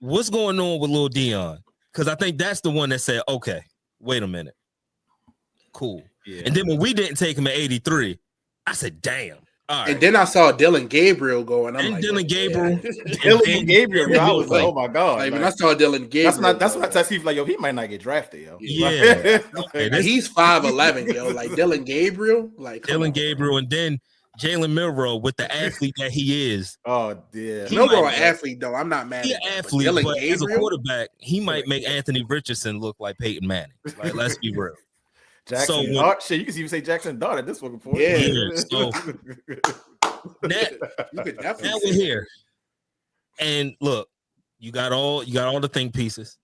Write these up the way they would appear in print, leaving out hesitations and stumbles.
what's going on with Lil Deion? Because I think that's the one that said, okay, wait a minute. Cool. Yeah. And then when we didn't take him at 83, I said, damn. All right. And then I saw Dylan Gabriel going. I'm like, Dylan Gabriel. Dylan Gabriel, I was like, oh my God. Like, when I saw Dylan Gabriel. That's when I text you, like, yo, he might not get drafted, yo. Yeah. Like, he's 5'11", yo. Like, Dylan Gabriel. Like, Dylan Gabriel, and then Jalen Milroe with the athlete that he is. Oh, yeah. Milroe an athlete, though. I'm not mad at him. Athlete, but as a quarterback, he might make Anthony Richardson look like Peyton Manning. Like, let's be real. Jackson shit, you can even say Jackson Dart at this fucking point. Yeah. So now we're here. And look, you got all the think pieces.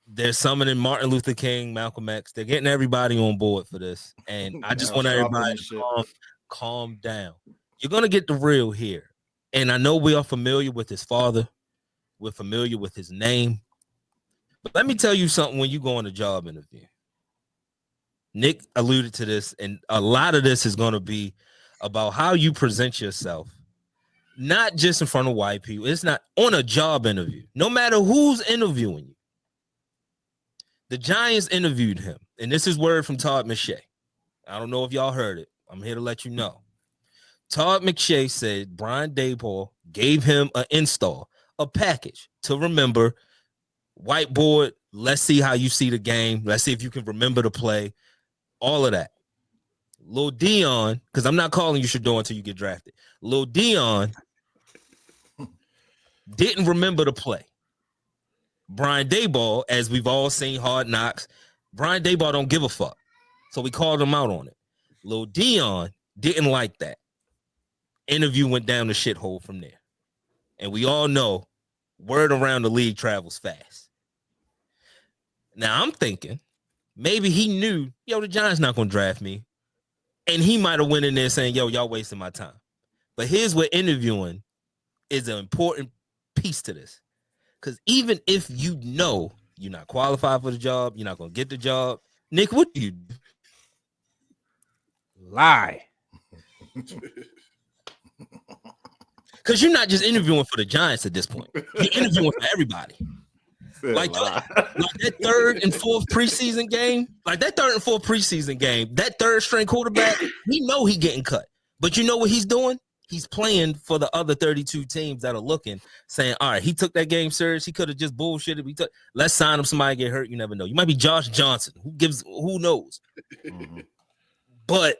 They're summoning Martin Luther King, Malcolm X. They're getting everybody on board for this. And I just want everybody to calm down. You're gonna get the real here. And I know we are familiar with his father. We're familiar with his name. But let me tell you something when you go on a job interview. Nick alluded to this, and a lot of this is going to be about how you present yourself, not just in front of white people. It's not on a job interview, no matter who's interviewing you. The Giants interviewed him, and this is word from Todd McShay. I don't know if y'all heard it. I'm here to let you know. Todd McShay said Brian Daboll gave him an install, a package to remember, whiteboard, let's see how you see the game. Let's see if you can remember the play. All of that. Lil Deion, because I'm not calling you Shedeur until you get drafted. Lil Deion didn't remember the play. Brian Daboll, as we've all seen Hard Knocks, Brian Daboll don't give a fuck. So we called him out on it. Lil Deion didn't like that. Interview went down the shithole from there. And we all know word around the league travels fast. Now I'm thinking, maybe he knew, the Giants not going to draft me. And he might have went in there saying, y'all wasting my time. But here's where interviewing is an important piece to this. Because even if you know you're not qualified for the job, you're not going to get the job, Nick, what do you do? Lie. Because you're not just interviewing for the Giants at this point. You're interviewing for everybody. Like that third and fourth preseason game, that third string quarterback, we know he getting cut. But you know what he's doing? He's playing for the other 32 teams that are looking, saying, all right, he took that game serious. He could have just bullshitted. Let's sign him. Somebody get hurt. You never know. You might be Josh Johnson. Who knows? Mm-hmm. But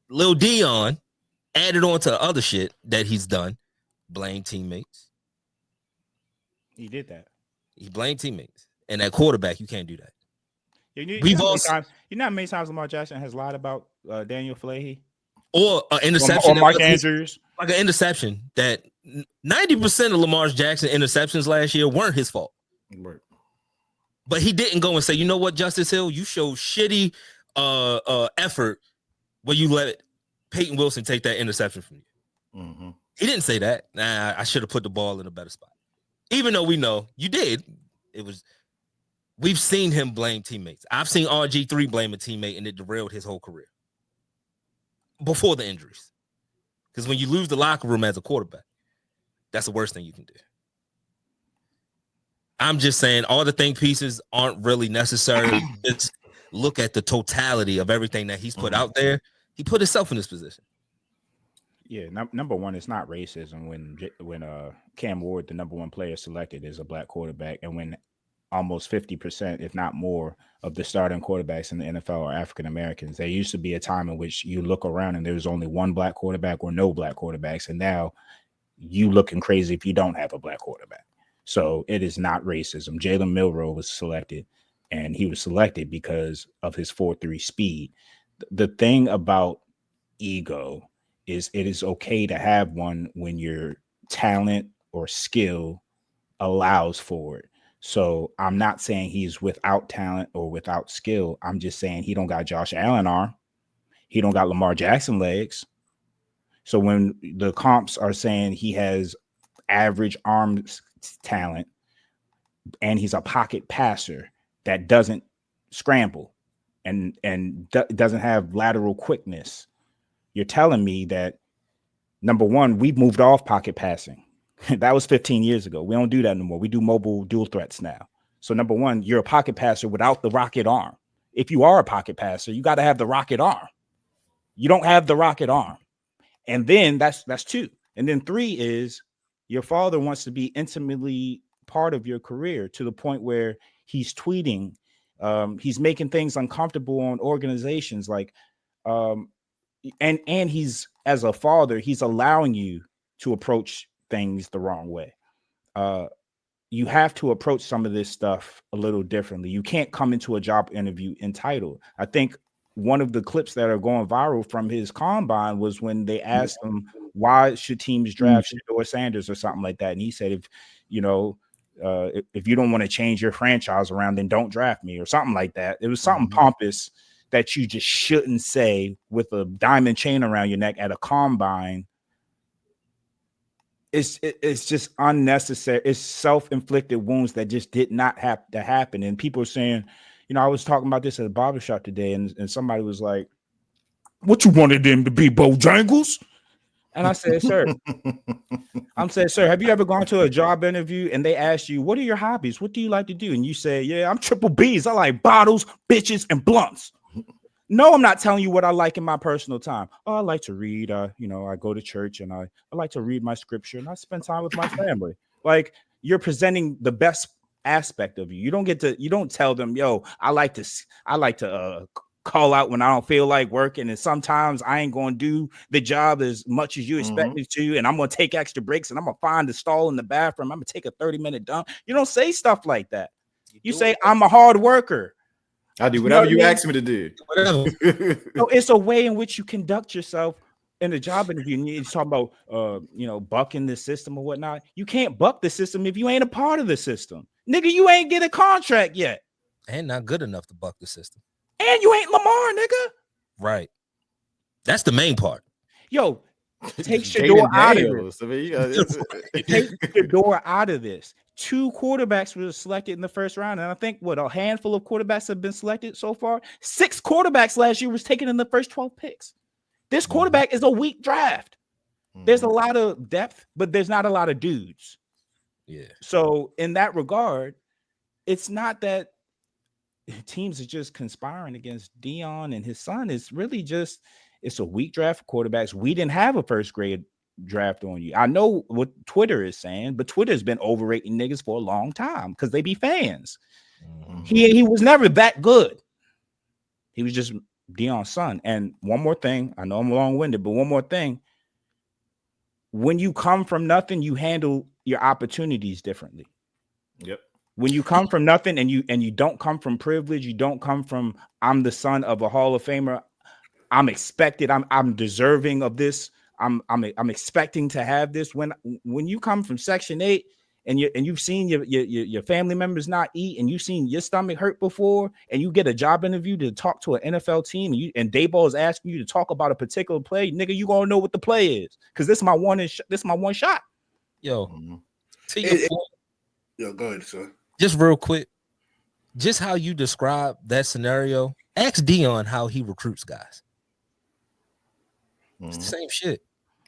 Lil Deion added on to the other shit that he's done. Blame teammates. He did that. He blamed teammates. And that quarterback, you can't do that. You know how many times Lamar Jackson has lied about Daniel Flaherty? Or an interception. Or Mark Andrews. Like an interception that 90% of Lamar Jackson interceptions last year weren't his fault. Right. But he didn't go and say, you know what, Justice Hill, you show shitty effort where you let Peyton Wilson take that interception from you. Mm-hmm. He didn't say that. Nah, I should have put the ball in a better spot. Even though we know you did, we've seen him blame teammates. I've seen RG3 blame a teammate, and it derailed his whole career before the injuries. Because when you lose the locker room as a quarterback, that's the worst thing you can do. I'm just saying all the think pieces aren't really necessary. Just look at the totality of everything that he's put out there. He put himself in this position. Yeah, number one, it's not racism when Cam Ward, the number one player selected, is a black quarterback, and when almost 50%, if not more, of the starting quarterbacks in the NFL are African Americans. There used to be a time in which you look around and there was only one black quarterback or no black quarterbacks, and now you looking crazy if you don't have a black quarterback. So it is not racism. Jalen Milroe was selected, and he was selected because of his 4.3 speed. The thing about ego is it is okay to have one when your talent or skill allows for it. So I'm not saying he's without talent or without skill. I'm just saying he don't got Josh Allen arm. He don't got Lamar Jackson legs. So when the comps are saying he has average arm talent and he's a pocket passer that doesn't scramble and doesn't have lateral quickness, you're telling me that, number one, we've moved off pocket passing. That was 15 years ago. We don't do that no more. We do mobile dual threats now. So number one, you're a pocket passer without the rocket arm. If you are a pocket passer, you got to have the rocket arm. You don't have the rocket arm. And then that's two. And then three is your father wants to be intimately part of your career to the point where he's tweeting. He's making things uncomfortable on organizations like, and he's, as a father, he's allowing you to approach things the wrong way. You have to approach some of this stuff a little differently. You can't come into a job interview entitled. I think one of the clips that are going viral from his combine was when they asked him, why should teams draft Shedeur Sanders or something like that? And he said, if you don't want to change your franchise around, then don't draft me or something like that. It was something pompous that you just shouldn't say with a diamond chain around your neck at a combine. It's just unnecessary. It's self-inflicted wounds that just did not have to happen. And people are saying, I was talking about this at a barbershop today, and somebody was like, what you wanted them to be, Bojangles? And I said, sir, have you ever gone to a job interview and they asked you, what are your hobbies? What do you like to do? And you say, yeah, I'm triple B's. I like bottles, bitches, and blunts. No, I'm not telling you what I like in my personal time. Oh, I like to read. I go to church and I like to read my scripture and I spend time with my family. Like, you're presenting the best aspect of you. You don't tell them, yo, I like to call out when I don't feel like working. And sometimes I ain't going to do the job as much as you expect me to. And I'm going to take extra breaks and I'm going to find the stall in the bathroom. I'm going to take a 30-minute dump. You don't say stuff like that. You say, I'm a hard worker. I do whatever you ask me to do. So it's a way in which you conduct yourself in a job interview. And you're talking about, bucking the system or whatnot. You can't buck the system if you ain't a part of the system. Nigga, you ain't get a contract yet. And not good enough to buck the system. And you ain't Lamar, nigga. Right. That's the main part. Yo, take Shedeur out of this. Take Shedeur out of this. 2 quarterbacks were selected in the first round. And I think a handful of quarterbacks have been selected so far. 6 quarterbacks last year was taken in the first 12 picks. This quarterback is a weak draft. There's a lot of depth, but there's not a lot of dudes. Yeah. So in that regard, it's not that teams are just conspiring against Deion and his son. It's really just, it's a weak draft for quarterbacks. We didn't have a first grade draft on you. I know what Twitter is saying, but Twitter's been overrating niggas for a long time because they be fans. He was never that good. He was just Deion's son. And one more thing, I know I'm long-winded, but one more thing. When you come from nothing, you handle your opportunities differently. Yep. When you come from nothing and you don't come from privilege, you don't come from, I'm the son of a Hall of Famer, I'm expected, I'm deserving of this, I'm expecting to have this. When you come from Section 8 and you've seen your family members not eat, and you've seen your stomach hurt before, and you get a job interview to talk to an NFL team, and Dayball is asking you to talk about a particular play, nigga, you gonna know what the play is, because this is my one shot. Yo, to your point. Yo, go ahead, sir. Just real quick, just how you describe that scenario, ask Deion how he recruits guys. It's the same shit.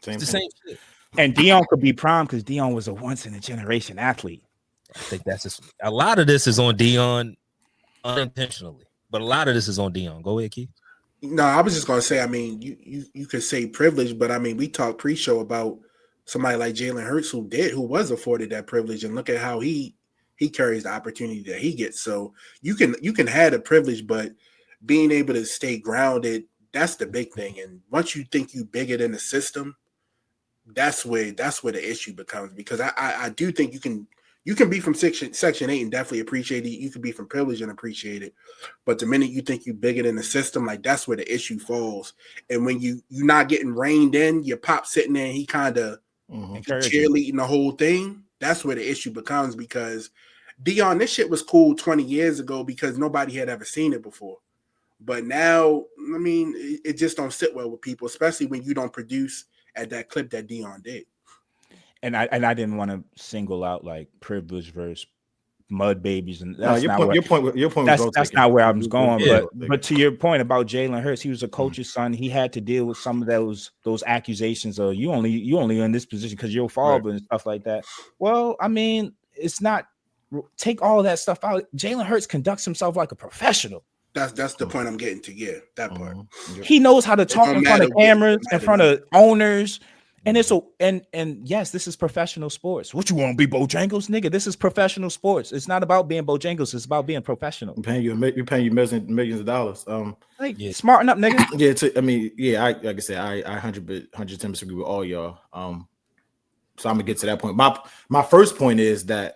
It's the same shit. And Deion could be prime because Deion was a once-in-a-generation athlete. I think that's just, a lot of this is on Deion unintentionally, but a lot of this is on Deion. Go ahead, Keith. No, I was just gonna say, I mean, you could say privilege, but I mean, we talked pre-show about somebody like Jalen Hurts who was afforded that privilege, and look at how he carries the opportunity that he gets. So you can have the privilege, but being able to stay grounded, that's the big thing. And once you think you bigger than the system, that's where the issue becomes. Because I do think you can be from section 8 and definitely appreciate it. You can be from privilege and appreciate it. But the minute you think you're bigger than the system, like, that's where the issue falls. And when you're not getting reined in, your pop sitting there and he kind of cheerleading the whole thing, that's where the issue becomes. Because Deion, this shit was cool 20 years ago because nobody had ever seen it before. But now, I mean, it just don't sit well with people, especially when you don't produce at that clip that Deion did. And I didn't want to single out like privilege versus mud babies, and that's your not point. what, Your point. that's not where I was going. Yeah. But to your point about Jalen Hurts, he was a coach's son. He had to deal with some of those accusations of you only in this position because you're a father and stuff like that. Well, I mean, it's not. Take all of that stuff out. Jalen Hurts conducts himself like a professional. That's the point I'm getting to. Yeah, that part. He knows how to talk in front of cameras, in front of owners. And it's and yes, this is professional sports. What you want to be, Bojangles, nigga? This is professional sports. It's not about being Bojangles. It's about being professional. You're paying you millions of dollars. Smarten up, nigga. I like I said, I 110% agree with all y'all. So I'm gonna get to that point. My first point is that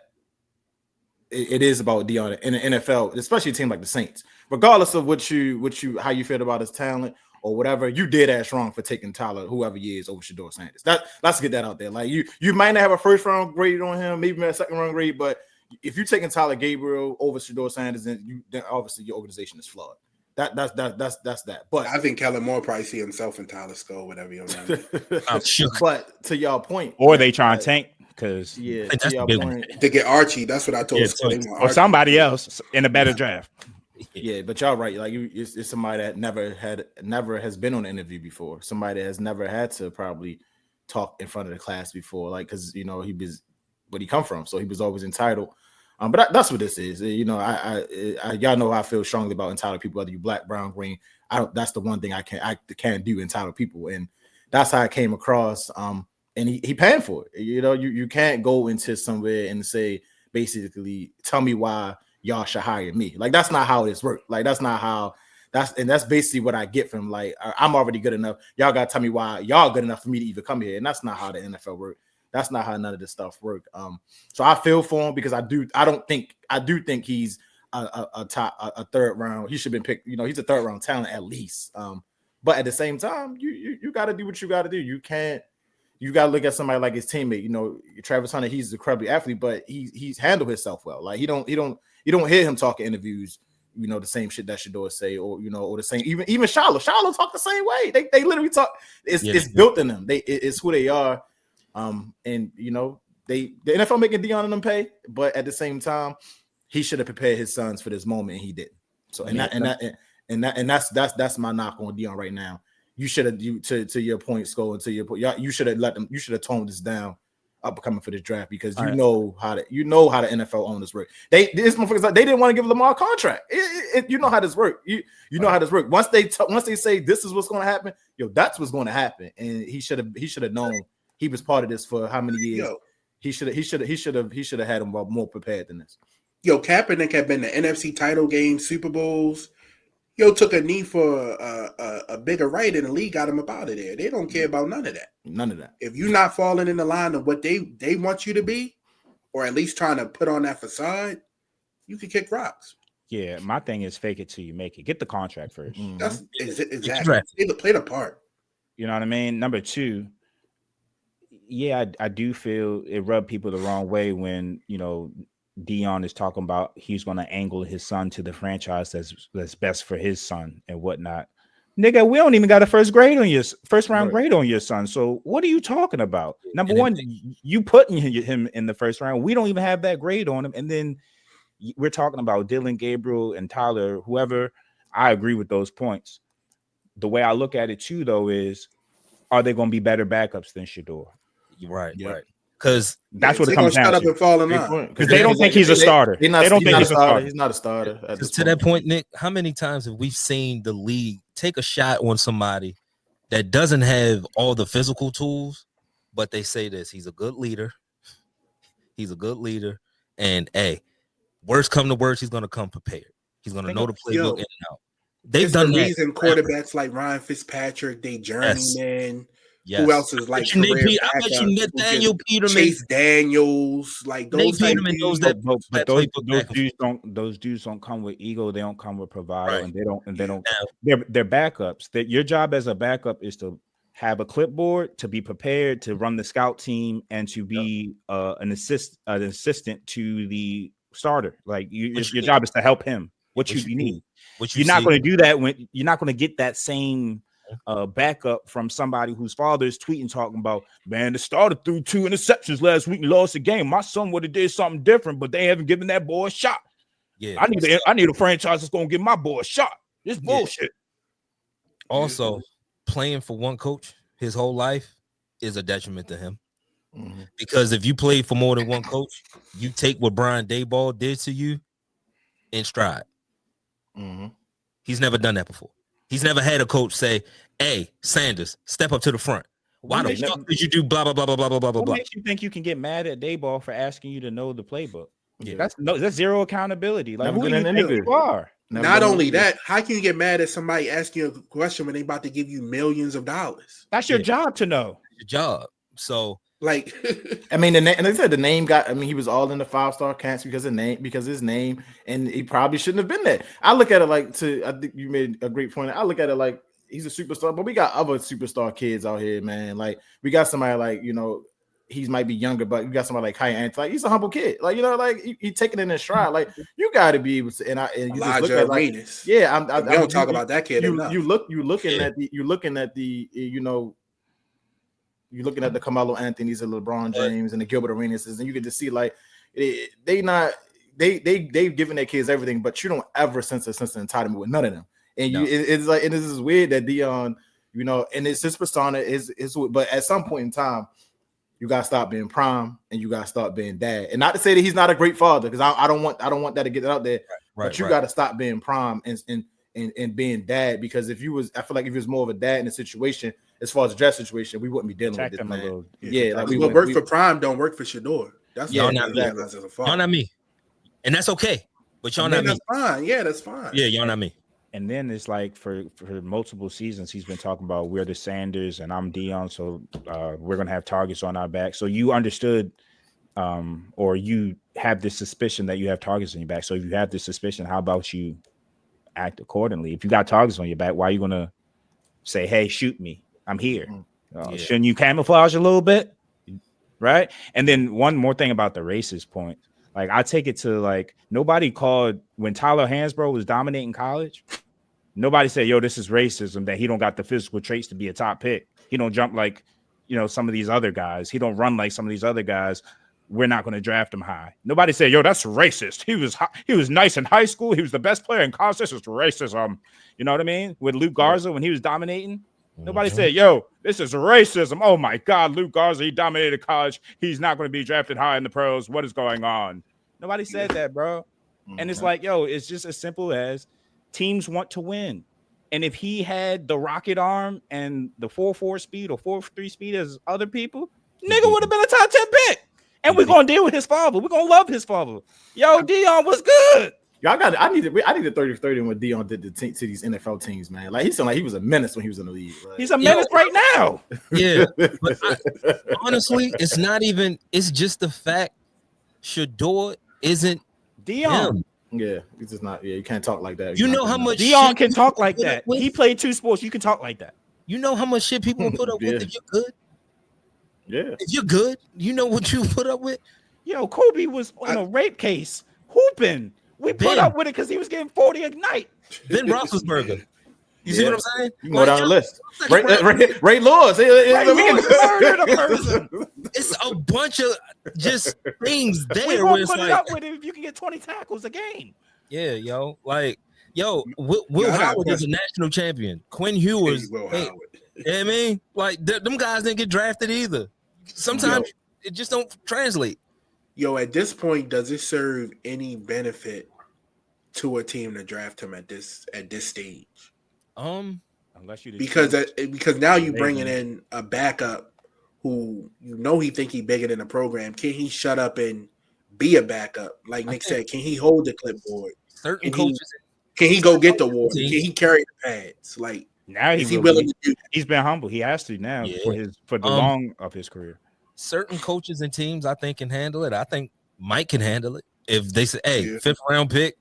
it is about Deion in the NFL, especially a team like the Saints. Regardless of how you feel about his talent or whatever, you did ass wrong for taking Tyler, whoever he is, over Shedeur Sanders. Let's get that out there. Like you might not have a first round grade on him, maybe a second round grade, but if you're taking Tyler Gabriel over Shedeur Sanders, then obviously your organization is flawed. That's that. But I think Kellen Moore probably see himself in Tyler Skull, whatever you're around. I'm sure. But to y'all point, or they try and tank because to y'all big point, to get Archie. That's what I told or somebody else in a better draft. Yeah, but y'all right. Like it's somebody that never has been on an interview before. Somebody that has never had to probably talk in front of the class before. Like because he was where he come from, so he was always entitled. But that's what this is. I y'all know how I feel strongly about entitled people, whether you black, brown, green. That's the one thing I can't do entitled people, and that's how I came across. And he paying for it. You can't go into somewhere and say basically tell me why y'all should hire me. Like that's not how this works. Like that's not how that's basically what I get from like I'm already good enough. Y'all gotta tell me why y'all good enough for me to even come here. And that's not how the NFL works. That's not how none of this stuff work. So I feel for him because I do think he's a third round. He should have been picked. He's a third round talent at least. But at the same time, you got to do what you got to do. You got to look at somebody like his teammate. Travis Hunter. He's a incredibly athlete, but he's handled himself well. Like you don't hear him talk in interviews. The same shit that Shedeur say, or the same. Even Shiloh talk the same way. They literally talk. It's built in them. It's who they are. And the NFL making Deion and them pay, but at the same time, he should have prepared his sons for this moment, and he didn't. So that's my knock on Deion right now. You should have to your point, Skull, and to your point, you should have let them. You should have toned this down up coming for this draft because you know how the NFL owners work. They didn't want to give Lamar a contract. You know how this work. You know how this work. Once they say this is what's going to happen, that's what's going to happen, and he should have known. He was part of this for how many years? He should have had him more prepared than this. Kaepernick had been the NFC title game, Super Bowls. Took a knee for a bigger right, and the league got him up out of there. They don't care about none of that. None of that. If you're not falling in the line of what they want you to be, or at least trying to put on that facade, you can kick rocks. Yeah, my thing is fake it till you make it. Get the contract first. Mm-hmm. That's exactly. Play the part. You know what I mean? Number two. Yeah, I do feel it rubbed people the wrong way when Deion is talking about he's going to angle his son to the franchise that's best for his son and whatnot. Nigga, we don't even got a first round grade on your son. So what are you talking about? Number one, you putting him in the first round. We don't even have that grade on him. And then we're talking about Dylan Gabriel and Tyler, whoever. I agree with those points. The way I look at it too, though, is are they going to be better backups than Shedeur? Right. Because that's what it comes down to. Because they don't think he's a starter. They don't think he's a starter. He's not a starter. Because to that point, Nick, how many times have we seen the league take a shot on somebody that doesn't have all the physical tools, but they say this: he's a good leader. He's a good leader, and worst come to worst, he's going to come prepared. He's going to know the playbook in and out. They've done the that. Reason quarterbacks like Ryan Fitzpatrick, they journeyman. Yes. Who else is like I bet you Nathaniel Peterman, Chase Daniels, like those Peterman knows that. But those dudes don't come with ego. They don't come with bravado, and they don't. They're backups. That your job as a backup is to have a clipboard, to be prepared, to run the scout team, and to be an assistant to the starter. Like your job is to help him. What you need. You're not going to do that when you're not going to get that same backup from somebody whose father is tweeting talking about, man, the starter threw 2 interceptions last week and lost the game. My son would have did something different, but they haven't given that boy a shot. Yeah, I need a franchise that's gonna give my boy a shot. This bullshit. Also, playing for one coach his whole life is a detriment to him. Because if you play for more than one coach, you take what Brian Daboll did to you in stride. He's never done that before. He's never had a coach say, "Hey, Sanders, step up to the front." Why the fuck did you do blah blah blah blah blah blah blah blah? What makes you think you can get mad at Daboll for asking you to know the playbook? Yeah, that's zero accountability. Like, who do you think you are? Not only that, how can you get mad at somebody asking you a question when they about to give you millions of dollars? That's your job to know. Your job. So, like, I mean, and they said the name got. I mean, he was all in the 5-star camps because his name, and he probably shouldn't have been there. I look at it like I think you made a great point. I look at it like he's a superstar, but we got other superstar kids out here, man. Like, we got somebody like, he might be younger, but you got somebody like Kai Anthony. Like, he's a humble kid. Like, like he taking it in his stride. Like, you got to be able to. And you Elijah just look at Arenas. Yeah, we don't talk about that kid enough. You're looking at the Carmelo Anthony's and LeBron James and the Gilbert Arenas, and you can just see like they've given their kids everything, but you don't ever sense a sense of entitlement with none of them. And it's like, and this is weird that Deion, and it's his persona is, but at some point in time, you gotta stop being prime and you gotta start being dad. And not to say that he's not a great father, because I don't want that to get out there. But you gotta stop being prime and being dad, because I feel like if he was more of a dad in the situation, as far as the draft situation, we wouldn't be dealing with this, man. Like what work for prime don't work for Shedeur. That's y'all not me, and that's okay. But y'all not me. That's fine. Yeah, that's fine. Yeah, y'all not me. And then it's like for multiple seasons, he's been talking about we're the Sanders and I'm Deion, so we're gonna have targets on our back. So you understood, or you have this suspicion that you have targets on your back. So if you have this suspicion, how about you act accordingly? If you got targets on your back, why are you gonna say, "Hey, shoot me, I'm here"? Shouldn't you camouflage a little bit, right? And then one more thing about the racist point. Like, I take it to, like, nobody called when Tyler Hansbrough was dominating college. Nobody said, "Yo, this is racism, that he don't got the physical traits to be a top pick. He don't jump like, some of these other guys. He don't run like some of these other guys. We're not going to draft him high." Nobody said, "Yo, that's racist. He was nice in high school. He was the best player in college. This is racism." You know what I mean? With Luke Garza, when he was dominating, nobody said, "Yo, this is racism. Oh my God, Luke Garza, he dominated college. He's not going to be drafted high in the pros. What is going on?" Nobody said that, bro. And it's like, yo, it's just as simple as teams want to win. And if he had the rocket arm and the 4.4 speed or 4.3 speed as other people, nigga would have been a top 10 pick. And we're gonna deal with his father. We're gonna love his father. Yo, Deion was good. Yo, I need a 30-30 when Deion did to these NFL teams, man. Like, he sounded like he was a menace when he was in the league. Like, he's a menace right now. Yeah. But honestly, it's not even, it's just the fact Shedeur isn't Deion. him. Yeah, it's just not. Yeah, you can't talk like that. You know how much Deion can talk like that. He played 2 sports. You can talk like that. You know how much shit people will put up with if you're good. Yeah, if you're good, you know what you put up with. Yo, Kobe was on a rape case hooping. We put up with it because he was getting 40 a night. Ben Roethlisberger. You see what I'm saying? You can go down the list. Ray Lewis. Murdered a person. It's a bunch of just things there. We won't put it up with it if you can get 20 tackles a game. Yeah, yo. Like, Will Howard is a national champion. Quinn Ewers. Will Howard. You know what I mean? Like, them guys didn't get drafted either. Sometimes it just don't translate. Yo, at this point, does it serve any benefit to a team to draft him at this stage? Unless you because now you bringing in a backup who he think he bigger than the program. Can he shut up and be a backup? Like Nick said, can he hold the clipboard? Certain coaches. Can he go get the water? Can he carry the pads? Like, now is he willing to do that? He's been humble. He has to now for the long of his career. Certain coaches and teams, I think, can handle it. I think Mike can handle it. If they say, "Hey, 5th round pick,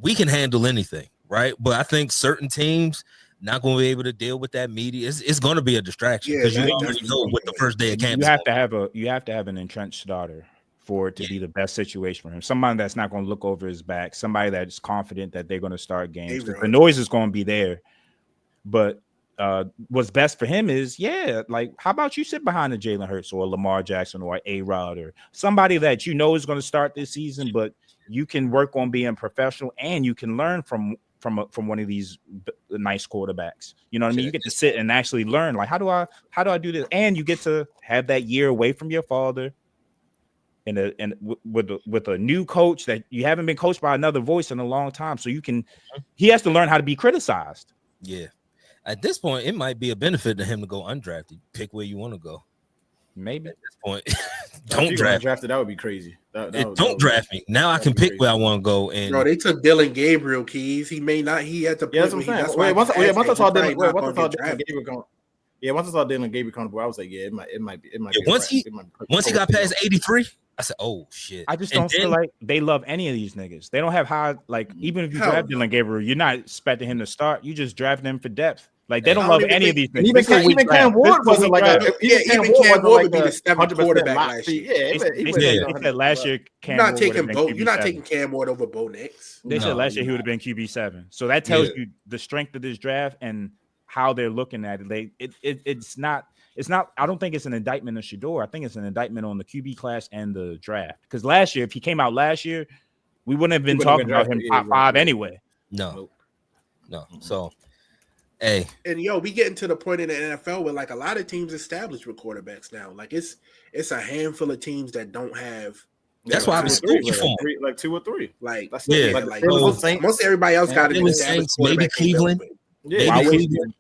we can handle anything," right? But I think certain teams not going to be able to deal with that media. It's going to be a distraction because you already know what the first day of camp. You have to have an entrenched starter for it to be the best situation for him. Somebody that's not going to look over his back. Somebody that's confident that they're going to start games. The noise is going to be there, but what's best for him is, like, how about you sit behind a Jalen Hurts or Lamar Jackson or A-Rod or somebody that you know is going to start this season, but you can work on being professional and you can learn from one of these nice quarterbacks. You know what I mean? You get to sit and actually learn, like, how do I do this? And you get to have that year away from your father and with a new coach that you haven't been coached by another voice in a long time. So he has to learn how to be criticized. Yeah. At this point, it might be a benefit to him to go undrafted. Pick where you want to go. Maybe at this point, don't draft. Drafted, that would be crazy. Don't draft me. Now I can pick where I want to go. And bro, they took Dylan Gabriel keys. He may not. He had to. Yeah, that's what I'm saying. Once I saw Dylan Gabriel, once I saw Dylan Gabriel come to board, I was like, yeah, it might be. Once he got past 83, I said, oh shit. I just don't feel like they love any of these niggas. They don't have high, like, even if you draft Dylan Gabriel, you're not expecting him to start. You just draft him for depth. Like, they don't love any of these things. Even Cam Ward wasn't like even Cam Ward would be the seventh quarterback last year. They said last year Cam Ward you're not taking Cam Ward over Bo Nix. They said last year he would have been QB7. So that tells you the strength of this draft and how they're looking at it. It's not. I don't think it's an indictment of Shedeur. I think it's an indictment on the QB class and the draft. Because last year, if he came out last year, we wouldn't have been talking about him top 5 anyway. No. So. Hey, and we getting to the point in the NFL where, like, a lot of teams established with quarterbacks now. Like, it's a handful of teams that don't have. That's why I was scooting for like 2 or 3. Like, most everybody else got it. Saints, maybe Cleveland.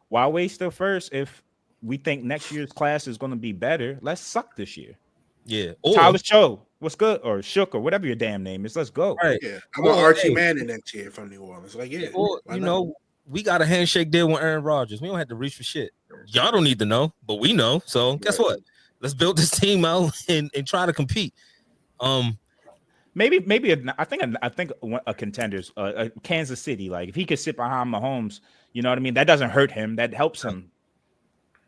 Why waste the first if we think next year's class is going to be better? Let's suck this year. Yeah, Tyler Show, what's good, or Shook, or whatever your damn name is. Let's go. Right. Yeah, I want Archie Manning next year from New Orleans. Like, we got a handshake deal with Aaron Rodgers. We don't have to reach for shit. Y'all don't need to know, but we know. So guess what? Let's build this team out and try to compete. Maybe I think a contender's a Kansas City. Like, if he could sit behind Mahomes, you know what I mean? That doesn't hurt him. That helps him.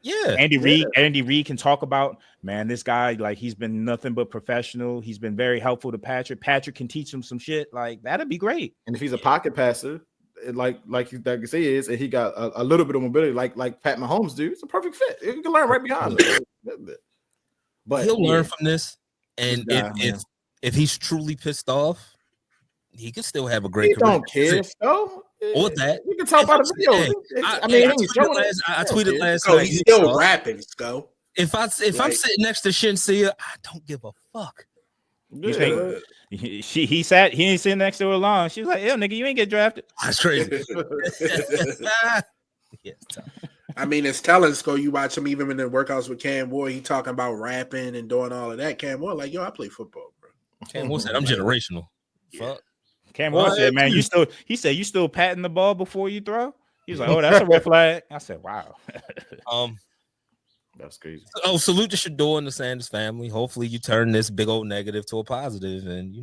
Yeah. Andy Reid can talk about, man, this guy, like, he's been nothing but professional. He's been very helpful to Patrick. Patrick can teach him some shit. Like, that'd be great. And if he's a pocket passer, like you say is, and he got a little bit of mobility, like Pat Mahomes do, it's a perfect fit. You can learn right behind him. But he'll learn from this, and if he's truly pissed off, he can still have a great career. Don't care, so or that you can talk about the video. I tweeted last night. He's still rapping, Sco. If I'm sitting next to Shinsia, I don't give a fuck. You think he ain't sitting next to her long. She's like, "Yo, nigga, you ain't get drafted." That's crazy. I mean, it's telling, Sco. You watch him even in the workouts with Cam Ward. He talking about rapping and doing all of that. Cam Ward, like, yo, I play football, bro. Cam Ward said, "I'm generational." Fuck. Cam Ward said, "Man, you still patting the ball before you throw." He was like, "Oh, that's a red flag." I said, "Wow." That's crazy. Oh, salute to Shedeur and the Sanders family. Hopefully, you turn this big old negative to a positive, and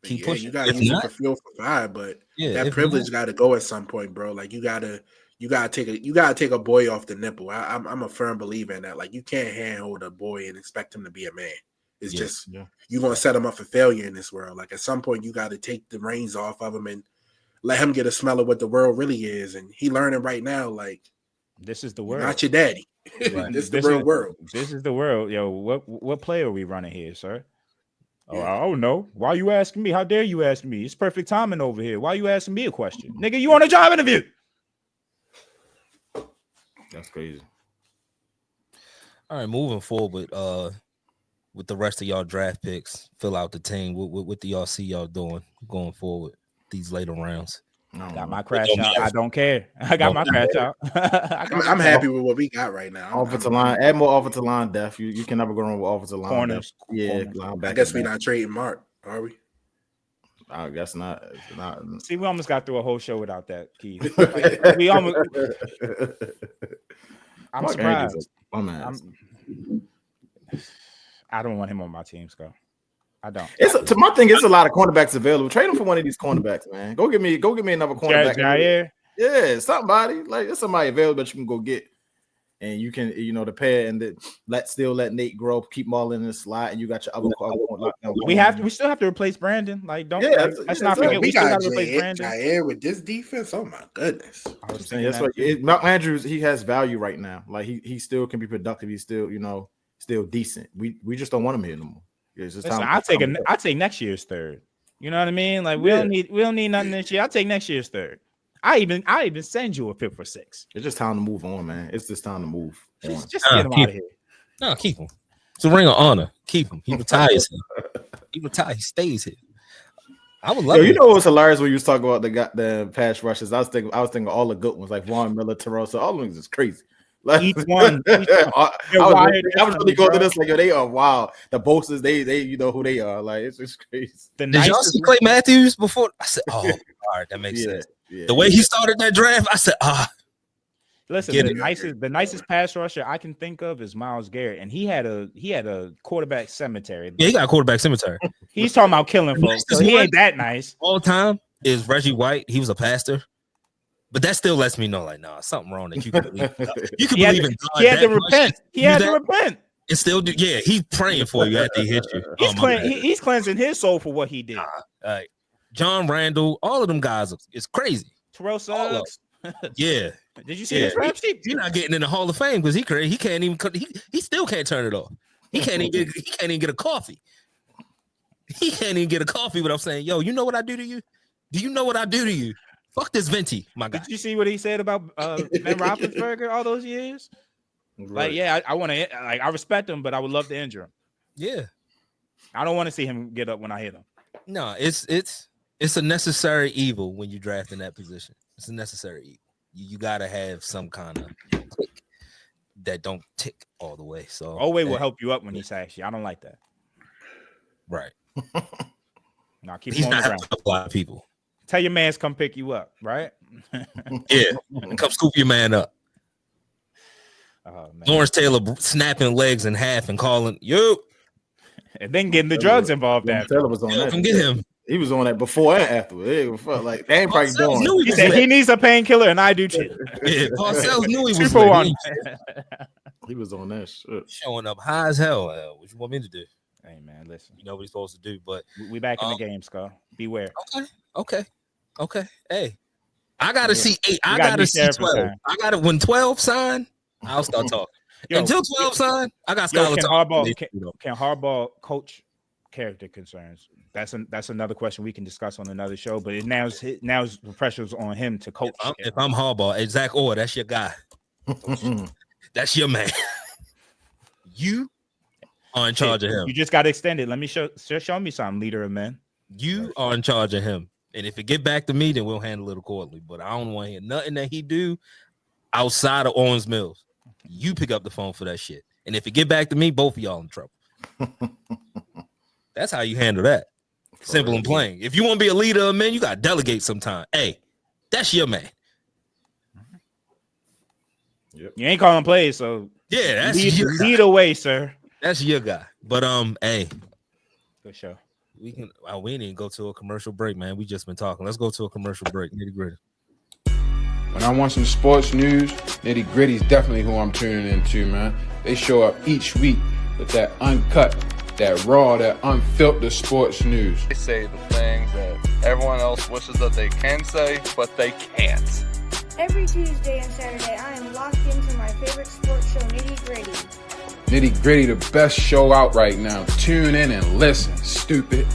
keep pushing. You gotta use it for fuel for fire, but that privilege got to go at some point, bro. Like, you gotta take a boy off the nipple. I'm a firm believer in that. Like, you can't handhold a boy and expect him to be a man. It's you're gonna set him up for failure in this world. Like, at some point, you got to take the reins off of him and let him get a smell of what the world really is. And he learning right now. Like, this is the world, not your daddy. Right. This is the real world. This is the world. Yo, what play are we running here, sir? Oh, I don't know. Why you asking me? How dare you ask me? It's perfect timing over here. Why you asking me a question? Nigga, you on a job interview. That's crazy. All right, moving forward with the rest of y'all draft picks, fill out the team. What do y'all see y'all doing going forward these later rounds? Got my crash out. I don't care. I got my crash out. I'm happy with what we got right now. Offensive line, add more offensive line depth. You can never go wrong with offensive line. Corners. Yeah, I guess we're not trading Mark, are we? I guess not. It's not. See, we almost got through a whole show without that, Keith. We almost. I'm Mark surprised. I don't want him on my team, Scott. I don't. To my thing, it's a lot of cornerbacks available. Trade him for one of these cornerbacks, man. Go get me another cornerback. Jair? Yeah, somebody like there's somebody available that you can go get. and you can, the pair and let Nate grow, keep Marlon in the slot, and you got your other. We still have to replace Brandon. Like, don't let's not forget we still got to replace Brandon. Jair with this defense. Oh my goodness! I'm saying that's what Mark Andrews. He has value right now. Like he still can be productive. He's still still decent. We just don't want him here anymore. It's just I take next year's third. You know what I mean? Like we don't need nothing this year. I'll take next year's third. I even send you a 5th or 6th. It's just time to move on, man. It's just time to move. Just get him out of here. No, keep him. It's a ring of honor. Keep him. He retires here. He stays here. I would love it. You know what's hilarious when you was talking about the pass rushes? I was thinking all the good ones, like Vaughn Miller, Terrell. So all of them is crazy. Like, each one. I was really going to this like, they are wild. The Bosa's, they who they are. Like, it's just crazy. Did y'all see Clay Matthews before? I said, all right, that makes sense. Yeah. The way he started that draft, I said, Listen, the nicest pass rusher I can think of is Myles Garrett, and he had a quarterback cemetery. Yeah, he got a quarterback cemetery. He's talking about killing folks. So he ain't that nice. All time is Reggie White. He was a pastor. But that still lets me know, like, nah, something wrong that you can believe. You can believe in God. He had to repent. He had to repent. And still do, yeah, he's praying for you after he hit you. He's cleansing his soul for what he did. John Randall, all of them guys, it's crazy. Terrell Suggs. Yeah. Did you see his rap sheet? He's not getting in the Hall of Fame because he can't even he still can't turn it off. He can't even get a coffee. He can't even get a coffee without saying, yo, you know what I do to you? Do you know what I do to you? Fuck this venti, my guy. Did you see what he said about Ben Roethlisberger all those years? Right. Like, yeah, I want to, like, I respect him, but I would love to injure him. Yeah, I don't want to see him get up when I hit him. No, it's a necessary evil when you draft in that position. It's a necessary evil. You got to have some kind of click that don't tick all the way. So Oweh will help you up when he sacks you. I don't like that. Right. No, keep him on the ground. A lot of people. Tell your mans come pick you up, right? Yeah, come scoop your man up. Oh, man. Lawrence Taylor snapping legs in half and calling you, and then getting the drugs involved. After Taylor was on that. Come get him. He was on that before and after. Like they ain't probably doing. He said he needs a painkiller, and I do too. Yeah, Parcells knew he was 2-for-1. He was on that shit. Showing up high as hell. What you want me to do? Hey man, listen. You know what he's supposed to do, but we back in the game, Skull. Beware. Okay. Hey, I gotta see 8. I gotta see 12. I gotta when 12 sign, I'll start talking. Until 12 sign, I got Skylar talking. Can Harbaugh coach character concerns? That's another question we can discuss on another show. But now's the pressure's on him to coach. If I'm Harbaugh, Zach Orr, that's your guy. That's your man. You are in charge of him. You just got to extend it. Let me show me something, leader of men. You are in charge of him. And if it get back to me, then we'll handle it accordingly. But I don't want to hear nothing that he do outside of Owens Mills. You pick up the phone for that shit. And if it get back to me, both of y'all in trouble. That's how you handle that. Simple and plain. If you want to be a leader of men, you got to delegate sometime. Hey, that's your man. Yep. You ain't calling plays, so yeah, that's lead away, sir. That's your guy. But hey, good show. We didn't even go to a commercial break, man. We just been talking. Let's go to a commercial break. Nitty Gritty. When I want some sports news, Nitty Gritty is definitely who I'm tuning into, man. They show up each week with that uncut, that raw, that unfiltered sports news. They say the things that everyone else wishes that they can say, but they can't. Every Tuesday and Saturday, I am locked into my favorite sports show, Nitty Gritty. Nitty Gritty, the best show out right now. Tune in and listen, stupid.